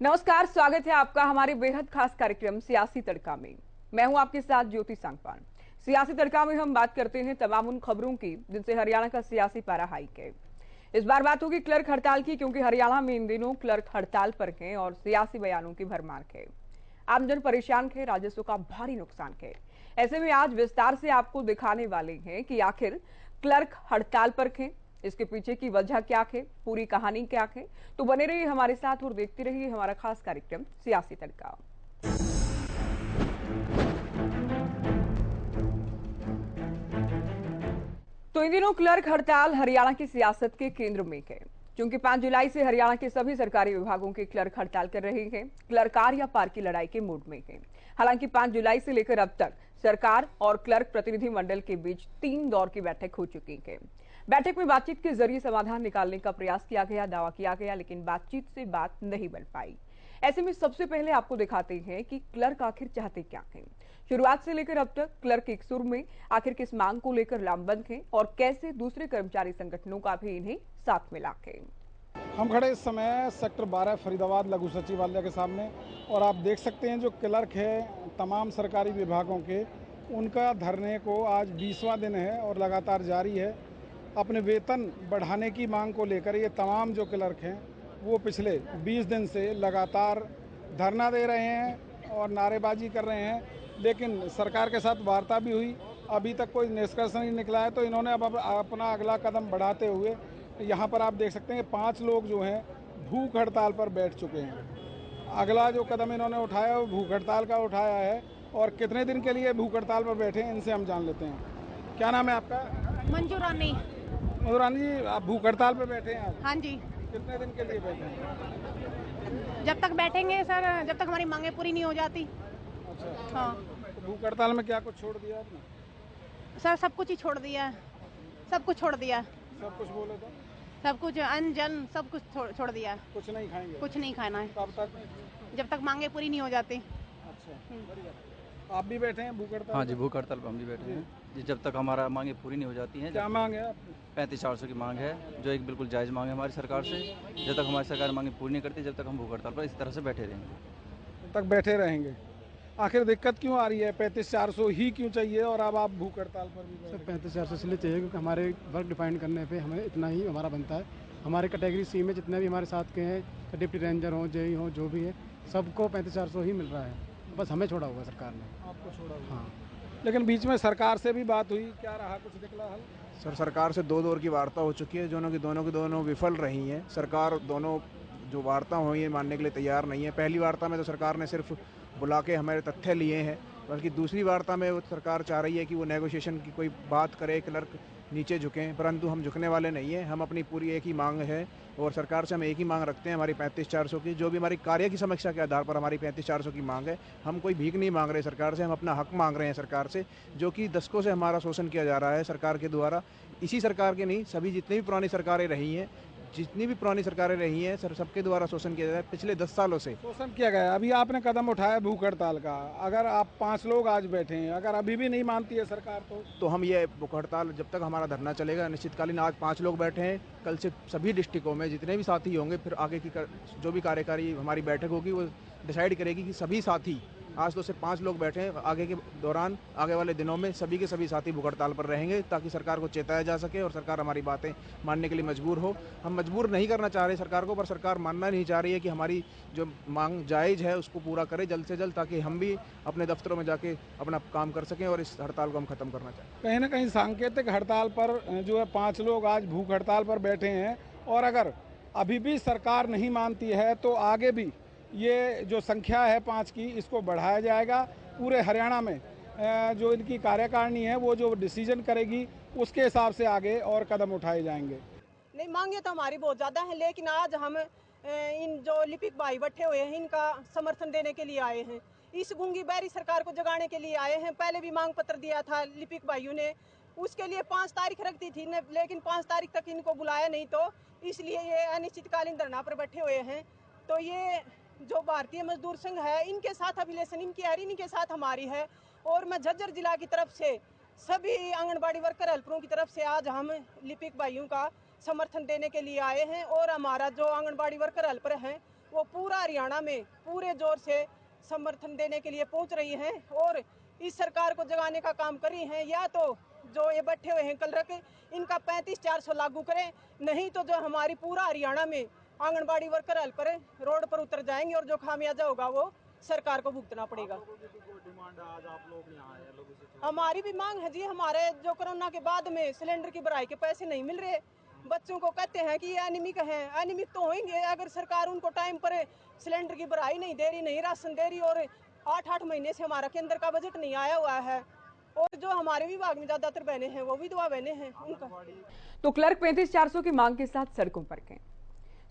नमस्कार, स्वागत है आपका हमारे बेहद खास कार्यक्रम सियासी तड़का में। मैं हूं आपके साथ ज्योति सांगवान। सियासी तड़का में हम बात करते हैं तमाम उन खबरों की जिनसे हरियाणा का सियासी पारा हाइक है। इस बार बात होगी क्लर्क हड़ताल की, क्योंकि हरियाणा में इन दिनों क्लर्क हड़ताल पर हैं और सियासी बयानों की भरमार है। आमजन परेशान है, राजस्व का भारी नुकसान है। ऐसे में आज विस्तार से आपको दिखाने वाले हैं कि आखिर क्लर्क हड़ताल पर हैं, इसके पीछे की वजह क्या है, पूरी कहानी क्या है। तो बने रहिए हमारे साथ और देखते रहिए हमारा खास कार्यक्रम सियासी तड़का। तो इन दिनों क्लर्क हड़ताल हरियाणा की सियासत के केंद्र में है, क्योंकि 5 जुलाई से हरियाणा के सभी सरकारी विभागों के क्लर्क हड़ताल कर रहे हैं। क्लर्क आर या पार की लड़ाई के मूड में है। हालांकि 5 जुलाई से लेकर अब तक सरकार और क्लर्क प्रतिनिधि मंडल के बीच 3 दौर की बैठक हो चुकी है। बैठक में बातचीत के जरिए समाधान निकालने का प्रयास किया गया, दावा किया गया, लेकिन बातचीत से बात नहीं बन पाई। ऐसे में सबसे पहले आपको दिखाते हैं कि क्लर्क आखिर चाहते क्या हैं। शुरुआत से लेकर अब तक क्लर्क एक सुर में आखिर किस मांग को लेकर लामबंद हैं और कैसे दूसरे कर्मचारी संगठनों का भी इन्हें साथ मिला के। हम खड़े इस समय सेक्टर 12 फरीदाबाद लघु सचिवालय के सामने, और आप देख सकते हैं जो क्लर्क है तमाम सरकारी विभागों के, उनका धरने को आज 20वां दिन है और लगातार जारी है। अपने वेतन बढ़ाने की मांग को लेकर ये तमाम जो क्लर्क हैं वो पिछले 20 दिन से लगातार धरना दे रहे हैं और नारेबाजी कर रहे हैं, लेकिन सरकार के साथ वार्ता भी हुई, अभी तक कोई निष्कर्ष नहीं निकला है। तो इन्होंने अब अपना अगला कदम बढ़ाते हुए यहाँ पर आप देख सकते हैं 5 लोग जो हैं भूख हड़ताल पर बैठ चुके हैं। अगला जो कदम इन्होंने उठाया वो भूख हड़ताल का उठाया है, और कितने दिन के लिए भूख हड़ताल पर बैठे हैं इनसे हम जान लेते हैं। क्या नाम है आपका? मंजू रानी। मंजू रानी जी, आप भूख हड़ताल पर बैठे हैं आप? हाँ जी। कितने दिन के लिए बैठे हैं? जब तक बैठेंगे सर, जब तक हमारी मांगे पूरी नहीं हो जाती। अच्छा। हाँ तो भूख हड़ताल में क्या कुछ छोड़ दिया आपने? सर, सब कुछ ही छोड़ दिया है, सब कुछ छोड़ दिया। सब कुछ बोले तो? सब कुछ अन्न जल सब कुछ छोड़ दिया है। कुछ नहीं खाएंगे? कुछ नहीं खाना है कब तक? जब तक मांगे पूरी नहीं हो जाती। अच्छा, आप भी बैठे हैं भूख हड़ताल? हाँ जी, भूख हड़ताल पर हम भी बैठे हैं जी, जब तक हमारा मांगे पूरी नहीं हो जाती हैं। क्या मांग है आपकी? 35,400 की मांग है, जो एक बिल्कुल जायज़ मांग है हमारी सरकार से। जब तक हमारी सरकार मांगे पूरी नहीं करती, जब तक हम भूख हड़ताल पर इस तरह से बैठे रहेंगे। तब तक बैठे रहेंगे। आखिर दिक्कत क्यों आ रही है? 35,400 ही क्यों चाहिए और अब आप भूख हड़ताल पर भी बैठ सर गए? 35,400 इसलिए चाहिए क्योंकि हमारे वर्क डिफाइन करने पे हमें इतना ही हमारा बनता है। हमारे कैटेगरी सी में जितने भी हमारे साथ के हैं, डिप्टी रेंजर हों, जेई हों, जो भी है, सबको 35,400 ही मिल रहा है। बस हमें छोड़ा हुआ सरकार ने। आपको छोड़ा हुआ? हाँ लेकिन बीच में सरकार से भी बात हुई, क्या रहा, कुछ निकला हल? सर, सरकार से 2 दौर की वार्ता हो चुकी है, दोनों विफल रही हैं। सरकार दोनों जो वार्ता हुई है मानने के लिए तैयार नहीं है। पहली वार्ता में तो सरकार ने सिर्फ बुला के हमारे तथ्य लिए हैं, बल्कि दूसरी वार्ता में वो सरकार चाह रही है कि वो नेगोशिएशन की कोई बात करे, क्लर्क नीचे झुकें, परंतु हम झुकने वाले नहीं हैं। हम अपनी पूरी एक ही मांग है और सरकार से हम एक ही मांग रखते हैं, हमारी 35,400 की, जो भी हमारी कार्य की समीक्षा के आधार पर हमारी 35,400 की मांग है। हम कोई भीख नहीं मांग रहे सरकार से, हम अपना हक मांग रहे हैं सरकार से, जो कि दशकों से हमारा शोषण किया जा रहा है सरकार के द्वारा। इसी सरकार के नहीं, सभी जितनी भी पुरानी सरकारें रही हैं, सर, सबके द्वारा शोषण किया जा रहा है पिछले 10 सालों से। शोषण किया गया। अभी आपने कदम उठाया भूख हड़ताल का, अगर आप 5 लोग आज बैठे हैं, अगर अभी भी नहीं मानती है सरकार तो हम ये भूख हड़ताल जब तक हमारा धरना चलेगा निश्चितकालीन। आज 5 लोग बैठे हैं, कल से सभी डिस्ट्रिक्टों में जितने भी साथी होंगे, फिर आगे की जो भी कार्यकारी हमारी बैठक होगी वो डिसाइड करेगी कि सभी साथी, आज तो सिर्फ 5 लोग बैठे हैं, आगे के दौरान आगे वाले दिनों में सभी के सभी साथी भूख हड़ताल पर रहेंगे, ताकि सरकार को चेताया जा सके और सरकार हमारी बातें मानने के लिए मजबूर हो। हम मजबूर नहीं करना चाह रहे सरकार को, पर सरकार मानना नहीं चाह रही है कि हमारी जो मांग जायज़ है उसको पूरा करे जल्द से जल्द, ताकि हम भी अपने दफ्तरों में जाके अपना काम कर सकें और इस हड़ताल को हम खत्म करना चाहें। कहीं ना कहीं सांकेतिक हड़ताल पर जो है 5 लोग आज भूख हड़ताल पर बैठे हैं, और अगर अभी भी सरकार नहीं मानती है तो आगे भी ये जो संख्या है 5 की, इसको बढ़ाया जाएगा। पूरे हरियाणा में जो इनकी कार्यकारिणी है वो जो डिसीजन करेगी उसके हिसाब से आगे और कदम उठाए जाएंगे। नहीं, मांगे तो हमारी बहुत ज़्यादा है, लेकिन आज हम इन जो लिपिक भाई बैठे हुए हैं इनका समर्थन देने के लिए आए हैं। इस गूंगी बहरी सरकार को जगाने के लिए आए हैं। पहले भी मांग पत्र दिया था लिपिक भाइयों ने, उसके लिए 5 तारीख रख दी थी, लेकिन 5 तारीख तक इनको बुलाया नहीं, तो इसलिए ये अनिश्चितकालीन धरना पर बैठे हुए हैं। तो ये जो भारतीय मजदूर संघ है इनके साथ अभिलेशन इनकी है, इनके साथ हमारी है। और मैं झज्जर जिला की तरफ से सभी आंगनबाड़ी वर्कर हेल्परों की तरफ से आज हम लिपिक भाइयों का समर्थन देने के लिए आए हैं। और हमारा जो आंगनबाड़ी वर्कर हेल्पर हैं वो पूरा हरियाणा में पूरे जोर से समर्थन देने के लिए पहुंच रही हैं और इस सरकार को जगाने का काम कर रही हैं। या तो जो ये बैठे हुए हैं क्लर्क, इनका 35-400 लागू करें, नहीं तो जो हमारी पूरा हरियाणा में आंगनबाड़ी वर्कर हेल्पर रोड पर उतर जाएंगे और जो खामियाजा होगा वो सरकार को भुगतना पड़ेगा। हमारी भी मांग है जी, हमारे जो कोरोना के बाद में सिलेंडर की भराई के पैसे नहीं मिल रहे, बच्चों को कहते हैं कि ये एनीमिक हैं, एनीमिक तो होंगे अगर सरकार उनको टाइम पर सिलेंडर की भराई नहीं दे रही, नहीं राशन दे रही, और 8-8 महीने से हमारा केंद्र का बजट नहीं आया हुआ है, और जो हमारे विभाग में ज्यादातर बहनें हैं वो विधवा बहनें हैं उनका। तो क्लर्क 35-400 की मांग के साथ सड़कों पर गए।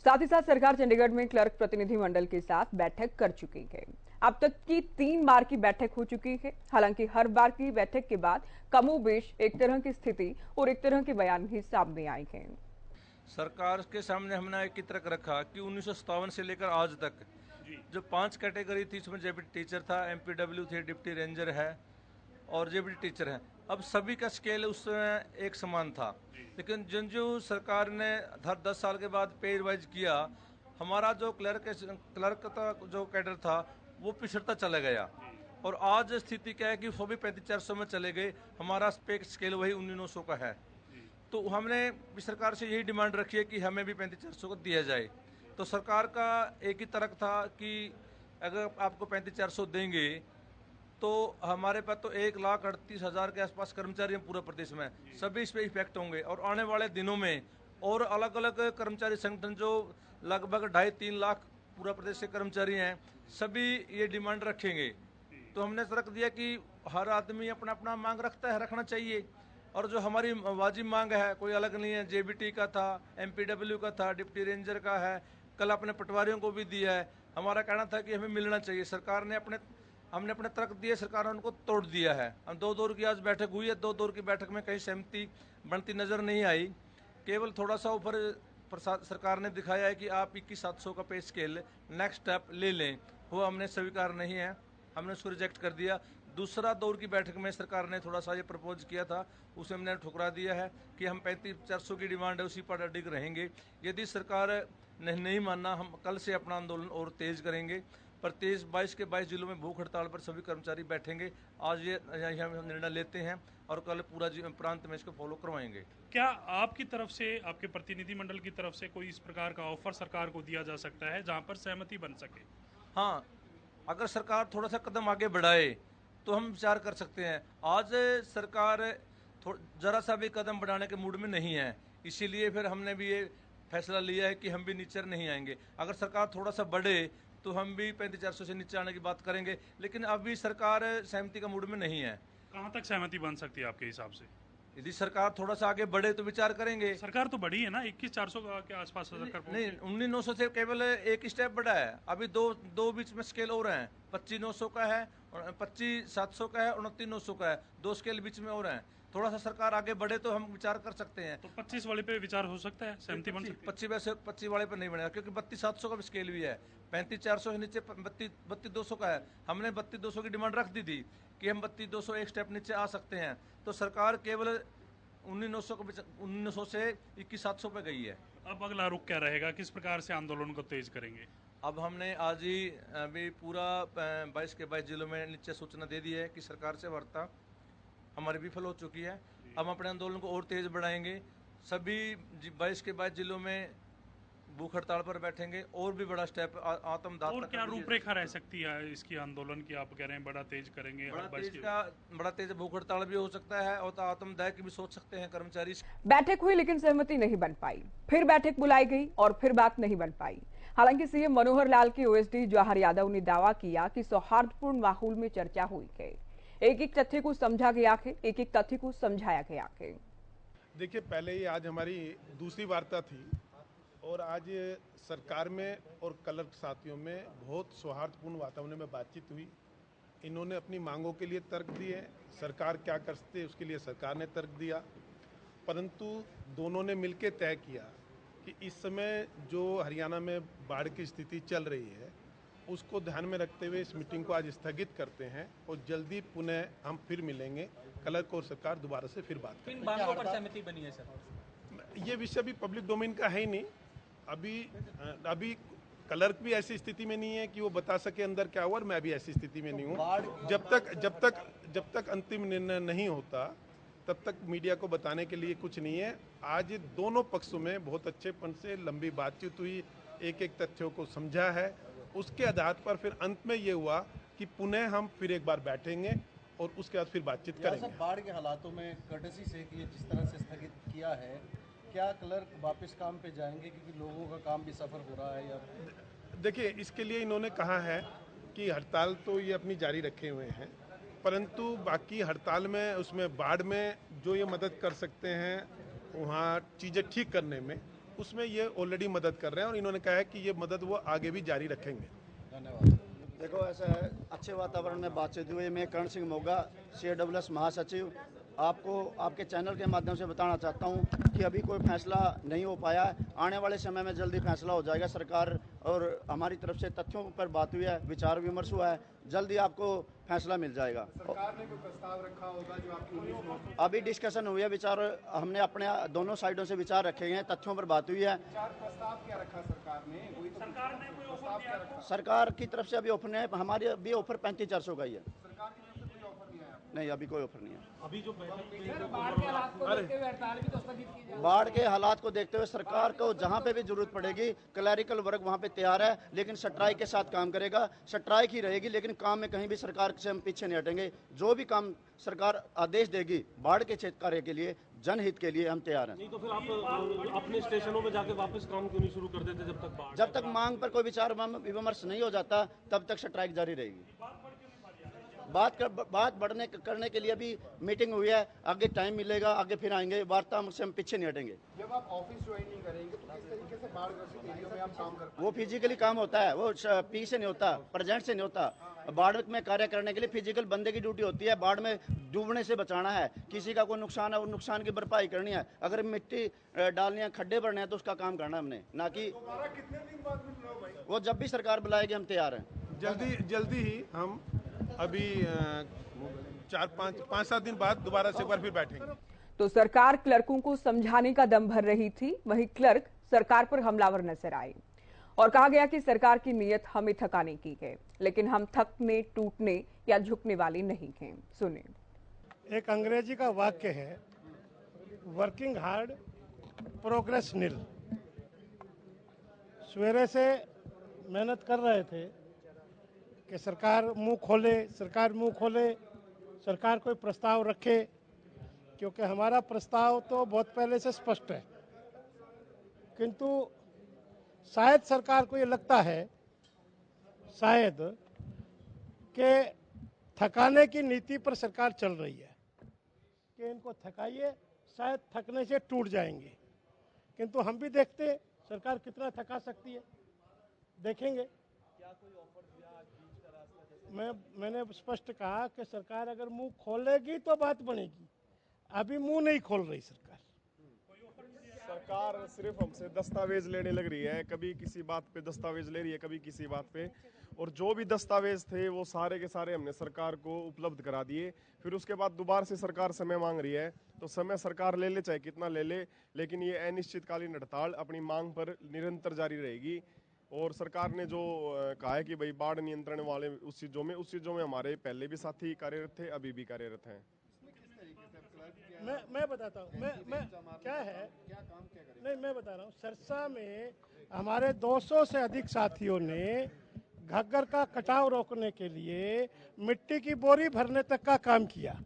साथ ही साथ सरकार चंडीगढ़ में क्लर्क प्रतिनिधि मंडल के साथ बैठक कर चुकी है। अब तक की 3 बार की बैठक हो चुकी है। हालांकि हर बार की बैठक के बाद कमोबेश एक तरह की स्थिति और एक तरह के बयान भी सामने आए हैं। सरकार के सामने हमने एक ही तर्क रखा कि 1957 से लेकर आज तक जो 5 कैटेगरी थी, इसमें जेबीटी टीचर था, एमपीडब्ल्यू थे, डिप्टी रेंजर है और जेबीटी टीचर है। अब सभी का स्केल उसमें एक समान था, लेकिन जो सरकार ने हर 10 साल के बाद पे रिवाइज किया, हमारा जो क्लर्क का जो कैडर था वो पिछड़ता चला गया। और आज स्थिति क्या है कि वो भी 35-400 में चले गए, हमारा पे स्केल वही 1900 का है। तो हमने सरकार से यही डिमांड रखी है कि हमें भी 35-400 को दिया जाए। तो सरकार का एक ही तर्क था कि अगर आपको 35-400 देंगे तो हमारे पास तो 1,38,000 के आसपास कर्मचारी हैं पूरे प्रदेश में, सभी इस पर इफेक्ट होंगे। और आने वाले दिनों में और अलग अलग कर्मचारी संगठन जो लगभग 2.5-3 लाख पूरा प्रदेश से कर्मचारी हैं, सभी ये डिमांड रखेंगे। तो हमने तर्क दिया कि हर आदमी अपना अपना मांग रखता है, रखना चाहिए। और जो हमारी वाजिब मांग है कोई अलग नहीं है, जेबीटी का था, एमपीडब्ल्यू का था, डिप्टी रेंजर का है, कल अपने पटवारियों को भी दिया है। हमारा कहना था कि हमें मिलना चाहिए। सरकार ने हमने अपने तर्क दिए, सरकार ने उनको तोड़ दिया है। हम 2 दौर की आज बैठक हुई है, 2 दौर की बैठक में कहीं सहमति बनती नजर नहीं आई। केवल थोड़ा सा ऊपर सरकार ने दिखाया है कि आप 21,700 का पे स्केल नेक्स्ट स्टेप ले लें, वो हमने स्वीकार नहीं है, हमने उसको रिजेक्ट कर दिया। दूसरा दौर की बैठक में सरकार ने थोड़ा सा ये प्रपोज किया था, उसे हमने ठुकरा दिया है कि हम 35-400 की डिमांड है उसी पर अडिग रहेंगे। यदि सरकार ने नहीं मानना, हम कल से अपना आंदोलन और तेज करेंगे। पर 22 के 22 जिलों में भूख हड़ताल पर सभी कर्मचारी बैठेंगे। आज ये हम निर्णय लेते हैं और कल पूरा प्रांत में इसको फॉलो करवाएंगे। क्या आपकी तरफ से, आपके प्रतिनिधि मंडल की तरफ से कोई इस प्रकार का ऑफर सरकार को दिया जा सकता है जहां पर सहमति बन सके? हाँ, अगर सरकार थोड़ा सा कदम आगे बढ़ाए तो हम विचार कर सकते हैं। आज सरकार जरा सा भी कदम बढ़ाने के मूड में नहीं है, इसीलिए फिर हमने भी ये फैसला लिया है कि हम भी नीचे नहीं आएंगे। अगर सरकार थोड़ा सा बढ़े तो हम भी 35-400 से नीचे आने की बात करेंगे, लेकिन अभी सरकार सहमति का मूड में नहीं है। कहां तक सहमति बन सकती है आपके हिसाब से? यदि सरकार थोड़ा सा आगे बढ़े तो विचार करेंगे। सरकार तो बढ़ी है ना, 21,400 के आसपास सरकार नहीं, 19,900 से केवल एक स्टेप बढ़ा है। अभी दो बीच में स्केल और हैं, 25,900 का है, 25,700 का है, 29,900 का है, 2 स्केल बीच में और हैं। थोड़ा सा सरकार आगे बढ़े तो हम विचार कर सकते हैं। तो 25 वाले पे विचार हो सकता है, सहमति बन सकती है? 25 वाले पर नहीं बनेगा, क्योंकि 32,700 का भी स्केल भी है। 35,400 से नीचे 32,200 का है। हमने 32,200 की डिमांड रख दी थी कि हम 32,200 एक स्टेप नीचे आ सकते हैं। तो सरकार केवल 19,900 से 21,700 पे गई है। अब अगला रुख क्या रहेगा, किस प्रकार से आंदोलन को तेज करेंगे? अब हमने आज ही अभी पूरा 22 के 22 जिलों में नीचे सूचना दे दी है कि सरकार से वार्ता हमारी विफल हो चुकी है। अब अपने आंदोलन को और तेज बढ़ाएंगे। सभी 22 के 22 जिलों में भूख हड़ताल पर बैठेंगे। और भी बड़ा स्टेप आत्मदाह। और क्या रूपरेखा रह सकती है इसकी आंदोलन की? आप कह रहे हैं बड़ा तेज करेंगे, बड़ा तेज भूख हड़ताल भी हो सकता है और आत्मदाह की भी सोच सकते हैं कर्मचारी। बैठक हुई लेकिन सहमति नहीं बन पाई, फिर बैठक बुलाई गई और फिर बात नहीं बन पाई। हालांकि सीएम मनोहर लाल के ओएसडी जवाहर यादव ने दावा किया कि सौहार्दपूर्ण माहौल में चर्चा हुई है, एक एक तथ्य को समझा गया है, एक एक तथ्य को समझाया गया है। देखिए, पहले ही आज हमारी दूसरी वार्ता थी और आज सरकार में और क्लर्क साथियों में बहुत सौहार्दपूर्ण वातावरण में बातचीत हुई। इन्होंने अपनी मांगों के लिए तर्क दिए, सरकार क्या कर सकती है उसके लिए सरकार ने तर्क दिया। परंतु दोनों ने मिलकर तय किया कि इस समय जो हरियाणा में बाढ़ की स्थिति चल रही है उसको ध्यान में रखते हुए इस मीटिंग को आज स्थगित करते हैं और जल्दी पुनः हम फिर मिलेंगे। क्लर्क और सरकार दोबारा से फिर बात करेंगे। किन मांगों पर सहमति बनी है सर? ये विषय अभी पब्लिक डोमेन का है ही नहीं। अभी क्लर्क भी ऐसी स्थिति में नहीं है कि वो बता सके अंदर क्या हुआ, और मैं भी ऐसी स्थिति में नहीं हूँ। जब तक अंतिम निर्णय नहीं होता तब तक मीडिया को बताने के लिए कुछ नहीं है। आज दोनों पक्षों में बहुत अच्छेपन से लंबी बातचीत हुई, एक एक तथ्यों को समझा है, उसके आधार पर फिर अंत में ये हुआ कि पुनः हम फिर एक बार बैठेंगे और उसके बाद फिर बातचीत करेंगे। बाढ़ के हालातों में कर्टसी से कि जिस तरह से स्थगित किया है, क्या क्लर्क वापस काम पे जाएंगे क्योंकि लोगों का काम भी सफर हो रहा है? या देखिए, इसके लिए इन्होंने कहा है कि हड़ताल तो ये अपनी जारी रखे हुए हैं, परंतु बाकी हड़ताल में उसमें बाढ़ में जो ये मदद कर सकते हैं वहाँ चीज़ें ठीक करने में, उसमें ये ऑलरेडी मदद कर रहे हैं और इन्होंने कहा है कि ये मदद वो आगे भी जारी रखेंगे। धन्यवाद। देखो, ऐसा है, अच्छे वातावरण में बातचीत हुई। मैं कर्ण सिंह मोगा, CAWS महासचिव, आपको आपके चैनल के माध्यम से बताना चाहता हूं कि अभी कोई फैसला नहीं हो पाया है। आने वाले समय में जल्दी फैसला हो जाएगा। सरकार और हमारी तरफ से तथ्यों पर बात हुई है, विचार विमर्श हुआ है, जल्दी आपको फैसला मिल जाएगा। सरकार ने कोई प्रस्ताव रखा होगा जो आपकी अभी डिस्कशन हुई है, विचार हमने अपने दोनों साइडों से विचार रखे हैं, तथ्यों पर बात हुई है। प्रस्ताव क्या रखा सरकार ने? सरकार की तरफ से अभी ऑफर नहीं है, हमारे अभी ऑफर 35,400 का ही है। सरकार की तरफ से कोई ऑफर नहीं आया? नहीं, अभी कोई ऑफर नहीं है। अभी जो बाढ़ के हालात को देखते हुए सरकार को जहां पे भी जरूरत पड़ेगी, क्लैरिकल वर्ग वहां पे तैयार है, लेकिन स्ट्राइक के साथ काम करेगा। स्ट्राइक ही रहेगी, लेकिन काम में कहीं भी सरकार से हम पीछे नहीं हटेंगे। जो भी काम सरकार आदेश देगी बाढ़ के क्षेत्र कार्य के लिए, जनहित के लिए, हम तैयार हैं। नहीं तो फिर आप अपने स्टेशनों में जाके वापस काम क्यों नहीं शुरू कर देते जब तक मांग पर कोई विचार विमर्श नहीं हो जाता तब तक स्ट्राइक जारी रहेगी। बात बढ़ने करने के लिए अभी मीटिंग हुई है, आगे टाइम मिलेगा, आगे फिर आएंगे, वार्ता से हम पीछे नहीं हटेंगे। जब आप ऑफिस ज्वाइन नहीं करेंगे तो किस तरीके से बाढ़ ग्रसित एरिया में आप काम करते हैं? वो फिजिकली काम होता है, वो पी से नहीं होता, प्रेजेंट से नहीं होता। बाढ़ में कार्य करने के लिए फिजिकल बंदे की ड्यूटी होती है। बाढ़ में डूबने से बचाना है, किसी का कोई नुकसान है, वो नुकसान की भरपाई करनी है। अगर मिट्टी डालनी है, खड्डे भरने हैं, तो उसका काम करना है हमने, ना कि कितने दिन बाद मिल रहा हो भाई? वो जब भी सरकार बुलाएगी हम तैयार हैं। जल्दी ही हम अभी 5-7 दिन बाद दोबारा से एक बार फिर बैठेंगे। तो सरकार क्लर्कों को समझाने का दम भर रही थी, वहीं क्लर्क सरकार पर हमलावर नजर आए और कहा गया कि सरकार की नीयत हमें थकाने की है, लेकिन हम थकने, टूटने या झुकने वाले नहीं हैं। सुनिए। एक अंग्रेजी का वाक्य है, वर्किंग हार्ड प्रोग्रेस नील। सवेरे से मेहनत कर रहे थे कि सरकार मुंह खोले, सरकार कोई प्रस्ताव रखे, क्योंकि हमारा प्रस्ताव तो बहुत पहले से स्पष्ट है। किंतु शायद सरकार को ये लगता है, शायद कि थकाने की नीति पर सरकार चल रही है कि इनको थकाइए, शायद थकने से टूट जाएंगे। किंतु हम भी देखते हैं सरकार कितना थका सकती है, देखेंगे। मैंने स्पष्ट कहा कि सरकार अगर मुंह खोलेगी तो बात बनेगी, अभी मुंह नहीं खोल रही सरकार। सरकार सिर्फ हमसे दस्तावेज लेने लग रही है, कभी किसी बात पे दस्तावेज ले रही है, कभी किसी बात पे, और जो भी दस्तावेज थे वो सारे के सारे हमने सरकार को उपलब्ध करा दिए। फिर उसके बाद दोबारा से सरकार समय मांग रही है, तो समय सरकार ले ले चाहे कितना ले ले, लेकिन ये अनिश्चितकालीन हड़ताल अपनी मांग पर निरंतर जारी रहेगी। और सरकार ने जो कहा है कि भाई बाढ़ नियंत्रण वाले उस चीज़ों में हमारे पहले भी साथी कार्यरत थे, अभी भी कार्यरत हैं। मैं बताता हूँ, मैं क्या है, नहीं मैं बता रहा हूँ। सरसा में हमारे 200 से अधिक साथियों ने घग्गर का कटाव रोकने के लिए मिट्टी की बोरी भरने तक का काम किया,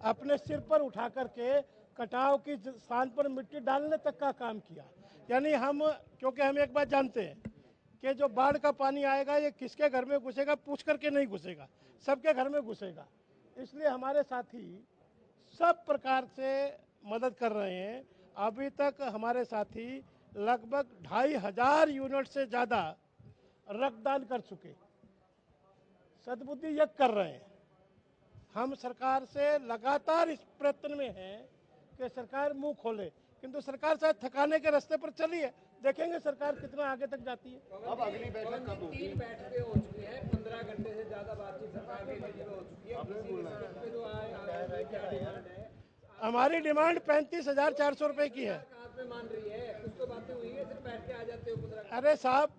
अपने सिर पर उठा करके कटाव की स्थान पर मिट्टी डालने तक का काम किया। यानी हम, क्योंकि हम एक बात जानते हैं कि जो बाढ़ का पानी आएगा ये किसके घर में घुसेगा पूछ करके नहीं घुसेगा, सबके घर में घुसेगा। इसलिए हमारे साथी सब प्रकार से मदद कर रहे हैं। अभी तक हमारे साथी लगभग 2,500 यूनिट से ज़्यादा रक्तदान कर चुके, सद्बुद्धि यज्ञ कर रहे हैं। हम सरकार से लगातार इस प्रयत्न में हैं कि सरकार मुंह खोले, किंतु सरकार शायद थकाने के रास्ते पर चली है। देखेंगे सरकार कितना आगे तक जाती है। अब अगली बैठक कब होगी? 3 बैठकें हो चुकी हैं, 15 घंटे से ज्यादा बातचीत सरकार के लिए हो चुकी है। हमारी डिमांड 35,400 रुपए की है। में मान रही है, कुछ तो बातें हुई है, सिर्फ बैठ के आ जाते हो 15। अरे साहब,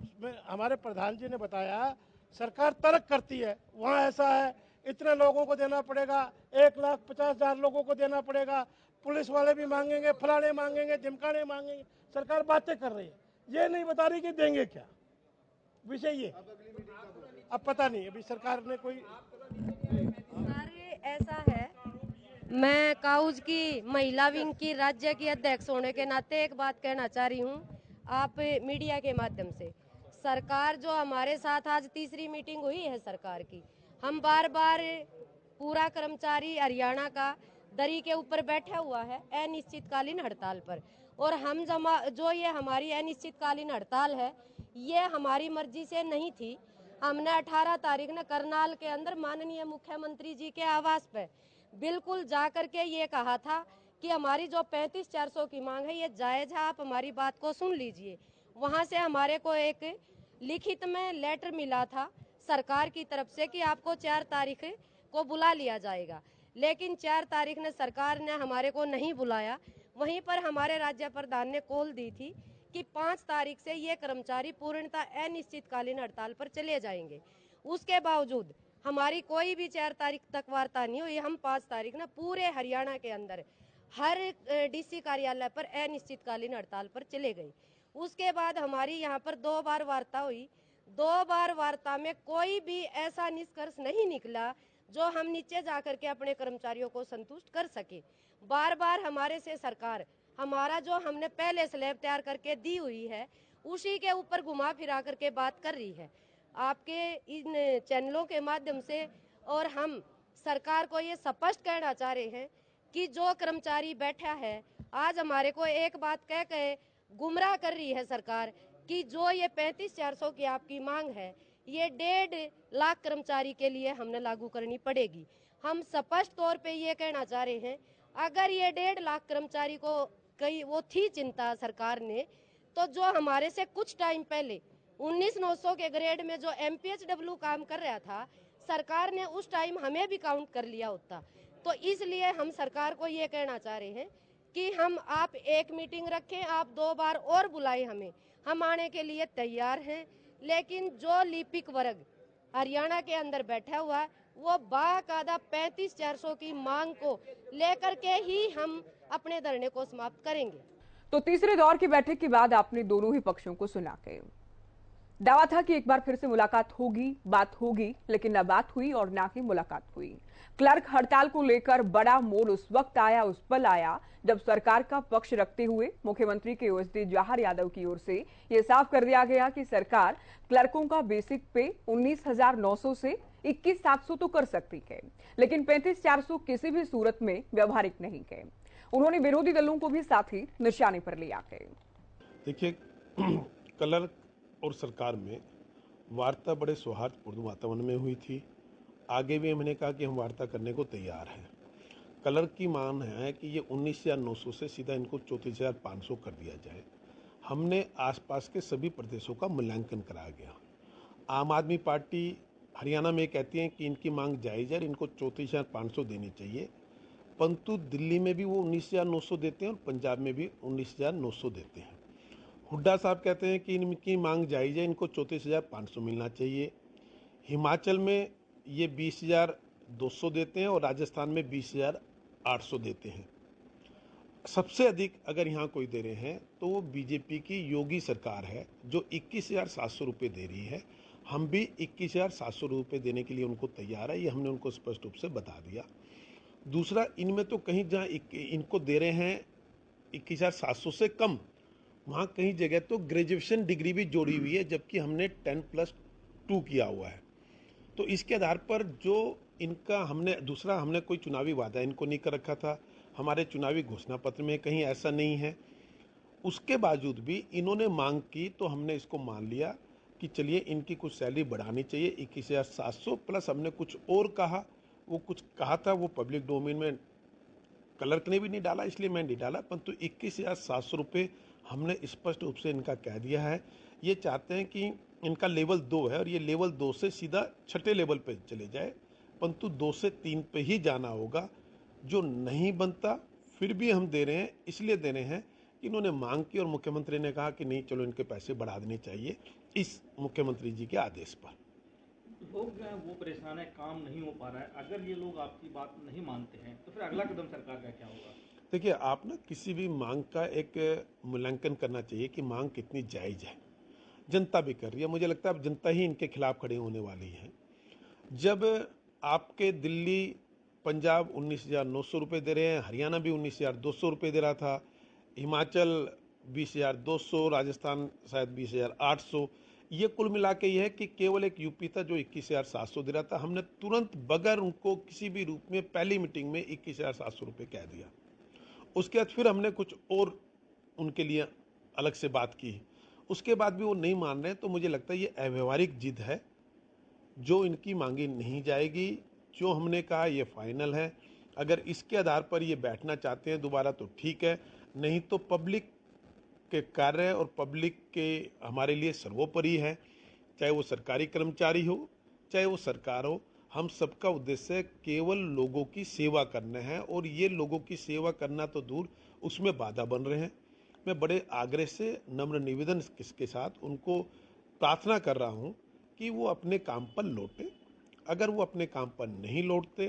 हमारे प्रधान जी ने बताया सरकार तर्क करती है, वहाँ ऐसा है इतने लोगों को देना पड़ेगा, 1,50,000 लोगों को देना पड़ेगा, पुलिस वाले भी मांगेंगे, फलाने मांगेंगे, ढिमकाने मांगेंगे। सरकार बातें कर रही है, ये नहीं बता रही कि देंगे क्या। विषय ये अब पता नहीं, अभी सरकार ने कोई ऐसा है। मैं काउज की महिला विंग की राज्य की अध्यक्ष होने के नाते एक बात कहना चाह रही हूँ आप मीडिया के माध्यम से। सरकार जो हमारे साथ आज तीसरी मीटिंग हुई है सरकार की, हम बार बार पूरा कर्मचारी हरियाणा का दरी के ऊपर बैठा हुआ है अनिश्चितकालीन हड़ताल पर, और हम जो ये हमारी अनिश्चितकालीन हड़ताल है ये हमारी मर्जी से नहीं थी। हमने 18 तारीख ने करनाल के अंदर माननीय मुख्यमंत्री जी के आवास पे बिल्कुल जा करके ये कहा था कि हमारी जो 35,400 की मांग है ये जायज़ है, आप हमारी बात को सुन लीजिए। वहाँ से हमारे को एक लिखित में लेटर मिला था सरकार की तरफ से कि आपको 4 तारीख को बुला लिया जाएगा, लेकिन 4 तारीख ने सरकार ने हमारे को नहीं बुलाया। वहीं पर हमारे राज्य प्रधान ने कॉल दी थी कि 5 तारीख से ये कर्मचारी पूर्णतः अनिश्चितकालीन हड़ताल पर चले जाएंगे। उसके बावजूद हमारी कोई भी 4 तारीख तक वार्ता नहीं हुई। हम 5 तारीख ना पूरे हरियाणा के अंदर हर डीसी कार्यालय पर अनिश्चितकालीन हड़ताल पर चले गए। उसके बाद हमारी यहाँ पर 2 बार वार्ता हुई। 2 बार वार्ता में कोई भी ऐसा निष्कर्ष नहीं निकला जो हम नीचे जाकर के अपने कर्मचारियों को संतुष्ट कर सके। बार बार हमारे से सरकार हमारा जो हमने पहले स्लैब तैयार करके दी हुई है उसी के ऊपर घुमा फिरा करके बात कर रही है आपके इन चैनलों के माध्यम से। और हम सरकार को ये स्पष्ट कहना चाह रहे हैं कि जो कर्मचारी बैठा है आज हमारे को एक बात कह के गुमराह कर रही है सरकार कि जो ये 35,400 की आपकी मांग है ये 1.5 लाख कर्मचारी के लिए हमने लागू करनी पड़ेगी। हम स्पष्ट तौर पे ये कहना चाह रहे हैं अगर ये 1.5 लाख कर्मचारी को कहीं वो थी चिंता सरकार ने, तो जो हमारे से कुछ टाइम पहले 19,900 के ग्रेड में जो MPHW काम कर रहा था सरकार ने उस टाइम हमें भी काउंट कर लिया होता। तो इसलिए हम सरकार को ये कहना चाह रहे हैं कि आप एक मीटिंग रखें, आप 2 बार और बुलाएं हमें, हम आने के लिए तैयार हैं। लेकिन जो लिपिक वर्ग हरियाणा के अंदर बैठा हुआ है वो बाकायदा 35,400 की मांग को लेकर के ही हम अपने धरने को समाप्त करेंगे। तो तीसरे दौर की बैठक के बाद आपने दोनों ही पक्षों को सुना के दावा था कि एक बार फिर से मुलाकात होगी, बात होगी, लेकिन न बात हुई और ना ही मुलाकात हुई। क्लर्क हड़ताल को लेकर बड़ा मोड़ उस वक्त आया, उस पल आया जब सरकार का पक्ष रखते हुए मुख्यमंत्री के ओएसडी जवाहर यादव की ओर से यह साफ कर दिया गया कि सरकार क्लर्कों का बेसिक पे 19,900 से 21,700 तो कर सकती है, लेकिन 35,400 किसी भी सूरत में व्यवहारिक नहीं है। उन्होंने विरोधी दलों को भी साथ ही निशाने पर लिया है। देखिए, क्लर्क और सरकार में वार्ता बड़े सौहार्दपूर्ण वातावरण में हुई थी। आगे भी हमने कहा कि हम वार्ता करने को तैयार हैं। क्लर्क की मांग है कि ये 19,900 से सीधा इनको 34,500 कर दिया जाए। हमने आसपास के सभी प्रदेशों का मूल्यांकन कराया गया। आम आदमी पार्टी हरियाणा में कहती है कि इनकी मांग जायज़ है, इनको 34,500 देनी चाहिए, परंतु दिल्ली में भी वो 19,900 देते हैं और पंजाब में भी 19,900 देते हैं। हुड्डा साहब कहते हैं कि इनकी मांग जायज़ है, इनको 34,500 मिलना चाहिए। हिमाचल में ये 20,200 देते हैं और राजस्थान में 20,800 देते हैं। सबसे अधिक अगर यहाँ कोई दे रहे हैं तो वो बीजेपी की योगी सरकार है जो 21,700 रुपये दे रही है। हम भी 21,700 रुपये देने के लिए उनको तैयार है, ये हमने उनको स्पष्ट रूप से बता दिया। दूसरा, इनमें तो कहीं जहाँ इनको दे रहे हैं 21,700 से कम, वहाँ कहीं जगह तो ग्रेजुएशन डिग्री भी जोड़ी हुई है, जबकि हमने 10+2 किया हुआ है। तो इसके आधार पर जो इनका हमने कोई चुनावी वादा इनको नहीं कर रखा था, हमारे चुनावी घोषणा पत्र में कहीं ऐसा नहीं है। उसके बावजूद भी इन्होंने मांग की तो हमने इसको मान लिया कि चलिए इनकी कुछ सैलरी बढ़ानी चाहिए 21,700 प्लस। हमने कुछ और कहा, वो कुछ कहा था वो पब्लिक डोमेन में क्लर्क ने भी नहीं डाला, इसलिए मैं नहीं डाला, परंतु 21,700 रुपये हमने स्पष्ट रूप से इनका कह दिया है। ये चाहते हैं कि इनका लेवल 2 है और ये लेवल 2 से सीधा 6ठे लेवल पे चले जाए, परंतु 2 से 3 पे ही जाना होगा। जो नहीं बनता फिर भी हम दे रहे हैं, इसलिए दे रहे हैं कि इन्होंने मांग की और मुख्यमंत्री ने कहा कि नहीं चलो इनके पैसे बढ़ा देने चाहिए इस मुख्यमंत्री जी के आदेश पर। लोग जो है वो परेशान है, काम नहीं हो पा रहा है। अगर ये लोग आपकी बात नहीं मानते हैं तो फिर अगला कदम सरकार का क्या होगा? देखिए, आप ना किसी भी मांग का एक मूल्यांकन करना चाहिए कि मांग कितनी जायज है। जनता भी कर रही है, मुझे लगता है अब जनता ही इनके खिलाफ खड़ी होने वाली है। जब आपके दिल्ली पंजाब 19,900 रुपये दे रहे हैं, हरियाणा भी 19,200 रुपये दे रहा था, हिमाचल 20,200, राजस्थान शायद 20,800, ये कुल मिला के ये है कि केवल एक यूपी था जो 21,700 दे रहा था। हमने तुरंत बगैर उनको किसी भी रूप में पहली मीटिंग में 21,700 रुपये कह दिया। उसके बाद फिर हमने कुछ और उनके लिए अलग से बात की, उसके बाद भी वो नहीं मान रहे। तो मुझे लगता है ये अव्यवहारिक जिद है, जो इनकी मांगी नहीं जाएगी। जो हमने कहा ये फाइनल है। अगर इसके आधार पर ये बैठना चाहते हैं दोबारा तो ठीक है, नहीं तो पब्लिक के कार्य और पब्लिक के हमारे लिए सर्वोपरि है। चाहे वो सरकारी कर्मचारी हो, चाहे वो सरकार हो, हम सबका उद्देश्य केवल लोगों की सेवा करना है। और ये लोगों की सेवा करना तो दूर, उसमें बाधा बन रहे हैं। मैं बड़े आग्रह से नम्र निवेदन के साथ उनको प्रार्थना कर रहा हूं कि वो अपने काम पर लौटे। अगर वो अपने काम पर नहीं लौटते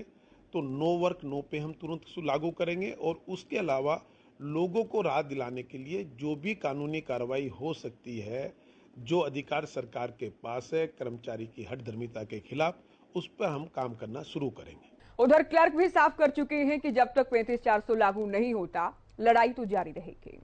तो नो वर्क नो पे हम तुरंत लागू करेंगे। और उसके अलावा लोगों को राहत दिलाने के लिए जो भी कानूनी कार्रवाई हो सकती है, जो अधिकार सरकार के पास है कर्मचारी की हठधर्मिता के खिलाफ, उस पर हम काम करना शुरू करेंगे। उधर क्लर्क भी साफ कर चुके हैं कि जब तक 35,400 लागू नहीं होता लड़ाई तो जारी रहेगी।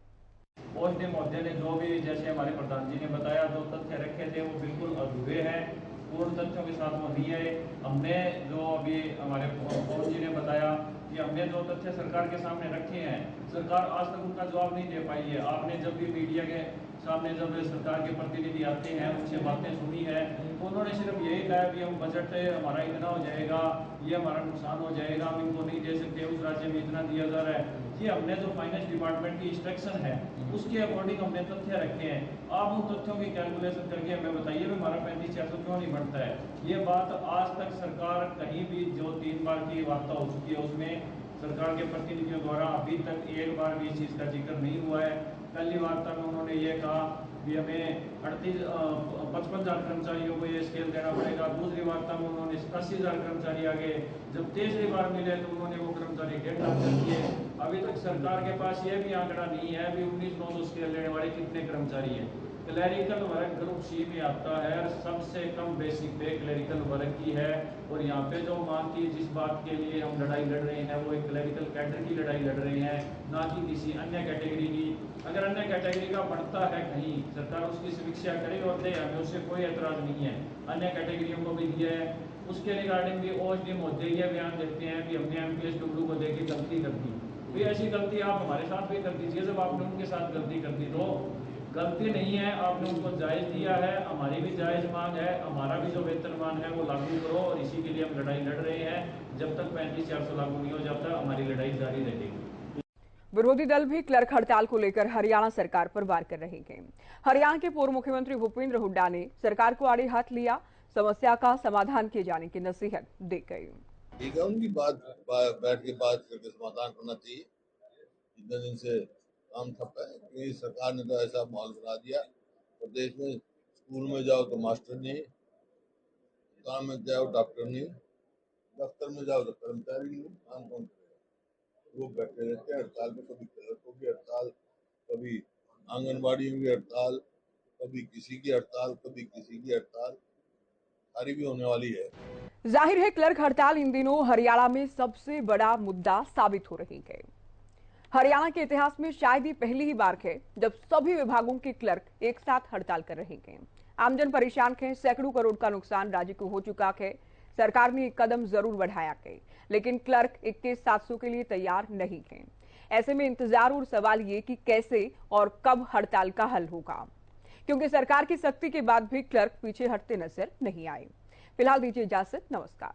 पोस्ट महोदय ने जो भी, जैसे हमारे प्रधान जी ने बताया, जो तथ्य रखे थे वो बिल्कुल अधूरे हैं, पूर्ण तथ्यों के साथ वो नहीं है। हमने जो अभी हमारे पवन जी ने बताया कि हमने जो तथ्य सरकार के सामने रखे हैं, सरकार आज तक उनका जवाब नहीं दे पाई है। आपने जब भी मीडिया के सामने जब सरकार के प्रतिनिधि आते हैं उनसे बातें सुनी है तो उन्होंने सिर्फ यही कहा कि हम बजट हमारा इतना हो जाएगा, ये हमारा नुकसान हो जाएगा, हम इनको नहीं दे सकते, उस राज्य में इतना दिया जा रहा है। ये हमने जो फाइनेंस डिपार्टमेंट की इंस्ट्रक्शन है उसके अकॉर्डिंग हमने तथ्य रखे हैं। आप उन तथ्यों की कैलकुलेशन करके हमें बताइए भी हमारा 35,400 क्यों नहीं बढ़ता है। ये बात आज तक सरकार कहीं भी, जो 3 बार की वार्ता हो चुकी है उसमें सरकार के प्रतिनिधियों द्वारा अभी तक एक बार भी इस चीज़ का जिक्र नहीं हुआ है। पहली वार्ता में उन्होंने ये कहा कि हमें 55,000 कर्मचारियों को ये स्केल देना पड़ेगा। दूसरी वार्ता में उन्होंने 80,000 कर्मचारी आ गए। जब तीसरी बार मिले तो उन्होंने वो कर्मचारी 1.5 लाख कर दिए। अभी तक सरकार के पास ये भी आंकड़ा नहीं है अभी 19,900 स्केल लेने वाले कितने कर्मचारी हैं। क्लैरिकल वर्ग ग्रुप सी में आता है, सबसे कम बेसिक पे क्लैरिकल वर्ग की है। और यहाँ पे जो मांग की, जिस बात के लिए हम लड़ाई लड़ रहे हैं, वो एक क्लैरिकल कैडर की लड़ाई लड़ रहे हैं, ना कि किसी अन्य कैटेगरी की। अगर अन्य कैटेगरी का बढ़ता है कहीं, सरकार उसकी समीक्षा करे और दे, हमें उससे कोई एतराज नहीं है। अन्य कैटेगरियों को भी दिया है, उसके रिगार्डिंग भी ओएसडी महोदय ये बयान देते हैं कि हमने MPSW को देके गलती कर दी। तो ऐसी गलती आप हमारे साथ भी कर दीजिए। जब आपने उनके साथ गलती कर दी तो गलती नहीं है, आपने उनको जायज दिया है, हमारी भी जायज मांग है, हमारा भी जो वेतनमान है वो लागू करो। और इसी के लिए हम लड़ाई लड़ रहे हैं। जब तक 35,400 लागू नहीं हो जाता हमारी लड़ाई जारी रहेगी। विरोधी दल भी क्लर्क हड़ताल को लेकर हरियाणा सरकार पर वार कर रहे हैं। हरियाणा के पूर्व मुख्यमंत्री भूपेंद्र हुड्डा ने सरकार को आड़े हाथ लिया, समस्या का समाधान किए जाने की नसीहत दी गई। ठीक है, उनकी बात बैठ के बात करके समाधान करना चाहिए। इतने दिन से काम ठप है क्योंकि सरकार ने तो ऐसा माहौल बना दिया, प्रदेश में स्कूल में जाओ तो मास्टर नहीं, काम में जाओ डॉक्टर नहीं, दफ्तर में जाओ तो कर्मचारी नहीं, काम कौन करेगा। वो बैठे रहते हैं हड़ताल में। कभी क्लर्कों की हड़ताल, कभी आंगनबाड़ियों की हड़ताल, कभी किसी की हड़ताल, कभी किसी की हड़ताल, सारी भी होने वाली है। जाहिर है क्लर्क हड़ताल इन दिनों हरियाणा में सबसे बड़ा मुद्दा साबित हो रही है। हरियाणा के इतिहास में शायद ही पहली ही बार है जब सभी विभागों के क्लर्क एक साथ हड़ताल कर रहे हैं। आमजन परेशान है, सैकड़ों करोड़ का नुकसान राज्य को हो चुका है। सरकार ने एक कदम जरूर बढ़ाया है, लेकिन क्लर्क 21,700 के लिए तैयार नहीं है। ऐसे में इंतजार और सवाल ये कि कैसे और कब हड़ताल का हल होगा, क्योंकि सरकार की सख्ती के बाद भी क्लर्क पीछे हटते नजर नहीं आए। फिलहाल दीजिए इजाजत, नमस्कार।